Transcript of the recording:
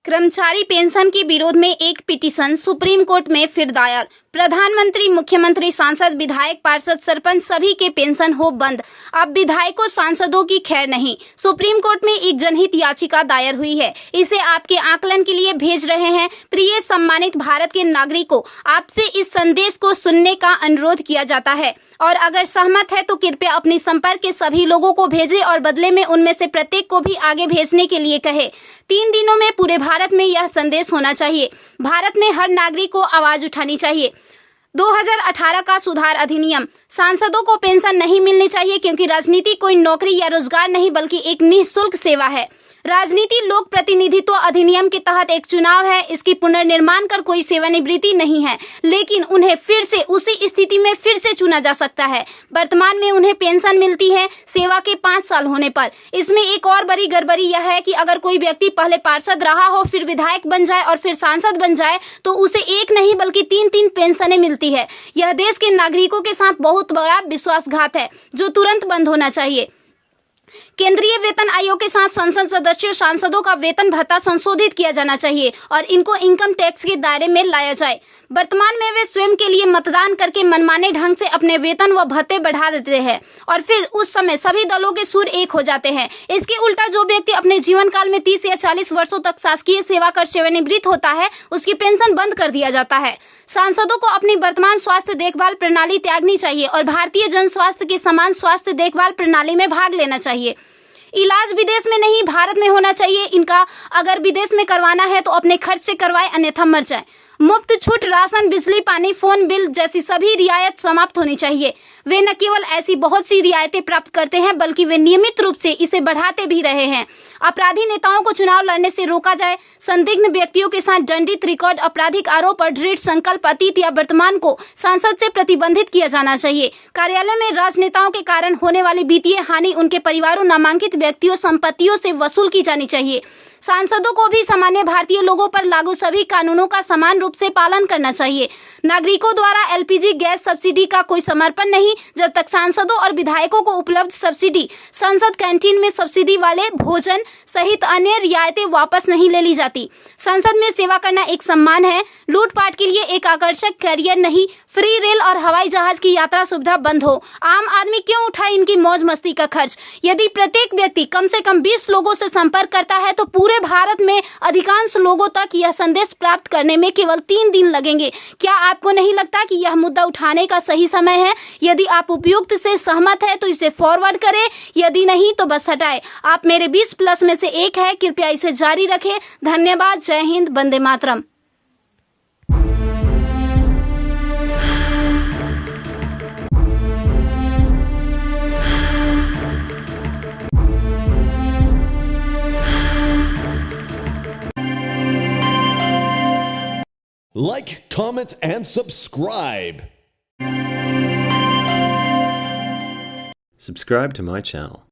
कर्मचारी पेंशन के विरोध में एक पिटीशन सुप्रीम कोर्ट में फिर दायर। प्रधानमंत्री, मुख्यमंत्री, सांसद, विधायक, पार्षद, सरपंच सभी के पेंशन हो बंद। अब विधायकों, सांसदों की खैर नहीं। सुप्रीम कोर्ट में एक जनहित याचिका दायर हुई है। इसे आपके आकलन के लिए भेज रहे हैं। प्रिय सम्मानित भारत के नागरिकों, आपसे इस संदेश को सुनने का अनुरोध किया जाता है और अगर सहमत है तो कृपया अपने संपर्क के सभी लोगों को भेजें और बदले में उनमें से प्रत्येक को भी आगे भेजने के लिए कहे। 3 दिनों में पूरे भारत में यह संदेश होना चाहिए। भारत में हर नागरिक को आवाज उठानी चाहिए। 2018 का सुधार अधिनियम। सांसदों को पेंशन नहीं मिलनी चाहिए क्योंकि राजनीति कोई नौकरी या रोजगार नहीं बल्कि एक निःशुल्क सेवा है। राजनीति लोक प्रतिनिधित्व अधिनियम के तहत एक चुनाव है। इसकी पुनर्निर्माण कर कोई सेवानिवृत्ति नहीं है, लेकिन उन्हें फिर से उसी स्थिति में फिर से चुना जा सकता है। वर्तमान में उन्हें पेंशन मिलती है सेवा के 5 साल होने पर। इसमें एक और बड़ी गड़बड़ी यह है कि अगर कोई व्यक्ति पहले पार्षद रहा हो, फिर विधायक बन जाए और फिर सांसद बन जाए तो उसे एक नहीं बल्कि 3-3 पेंशनें मिलती है। यह देश के नागरिकों के साथ बहुत बड़ा विश्वासघात है जो तुरंत बंद होना चाहिए। केंद्रीय वेतन आयोग के साथ संसद सदस्यों, सांसदों का वेतन भत्ता संशोधित किया जाना चाहिए और इनको इनकम टैक्स के दायरे में लाया जाए। वर्तमान में वे स्वयं के लिए मतदान करके मनमाने ढंग से अपने वेतन व भत्ते बढ़ा देते हैं और फिर उस समय सभी दलों के सुर एक हो जाते हैं। इसके उल्टा जो व्यक्ति अपने जीवन काल में 30 या 40 वर्षों तक शासकीय सेवा कर सेवानिवृत्त होता है, उसकी पेंशन बंद कर दिया जाता है। सांसदों को अपनी वर्तमान स्वास्थ्य देखभाल प्रणाली त्यागनी चाहिए और भारतीय जन स्वास्थ्य के समान स्वास्थ्य देखभाल प्रणाली में भाग लेना चाहिए। इलाज विदेश में नहीं, भारत में होना चाहिए। इनका अगर विदेश में करवाना है तो अपने खर्च से करवाए, अन्यथा मर जाए। मुफ्त छूट, राशन, बिजली, पानी, फोन बिल जैसी सभी रियायत समाप्त होनी चाहिए। वे न केवल ऐसी बहुत सी रियायतें प्राप्त करते हैं बल्कि वे नियमित रूप से इसे बढ़ाते भी रहे हैं। अपराधी नेताओं को चुनाव लड़ने से रोका जाए। संदिग्ध व्यक्तियों के साथ दंडित रिकॉर्ड, आपराधिक आरोप और दृढ़ संकल्प अतीत या वर्तमान को संसद से प्रतिबंधित किया जाना चाहिए। कार्यालय में राजनेताओं के कारण होने वाली वित्तीय हानि उनके परिवारों, नामांकित व्यक्तियों, संपत्तियों से वसूल की जानी चाहिए। सांसदों को भी सामान्य भारतीय लोगों पर लागू सभी कानूनों का समान रूप से पालन करना चाहिए। नागरिकों द्वारा एलपीजी गैस सब्सिडी का कोई समर्पण नहीं जब तक सांसदों और विधायकों को उपलब्ध सब्सिडी, संसद कैंटीन में सब्सिडी वाले भोजन सहित अन्य रियायतें वापस नहीं ले ली जाती। संसद में सेवा करना एक सम्मान है, लूटपाट के लिए एक आकर्षक कैरियर नहीं। फ्री रेल और हवाई जहाज की यात्रा सुविधा बंद हो। आम आदमी क्यों उठाए इनकी मौज मस्ती का खर्च? यदि प्रत्येक व्यक्ति कम से कम 20 लोगों से संपर्क करता है तो पूरे भारत में अधिकांश लोगों तक यह संदेश प्राप्त करने में केवल 3 दिन लगेंगे। क्या आपको नहीं लगता कि यह मुद्दा उठाने का सही समय है? यदि आप उपयुक्त से सहमत है तो इसे फॉरवर्ड करें, यदि नहीं तो बस हटाएं। आप मेरे 20+ में से एक है, कृपया इसे जारी रखें। धन्यवाद। जय Hind, Vande Mataram. Like, comment, and subscribe. Subscribe to my channel.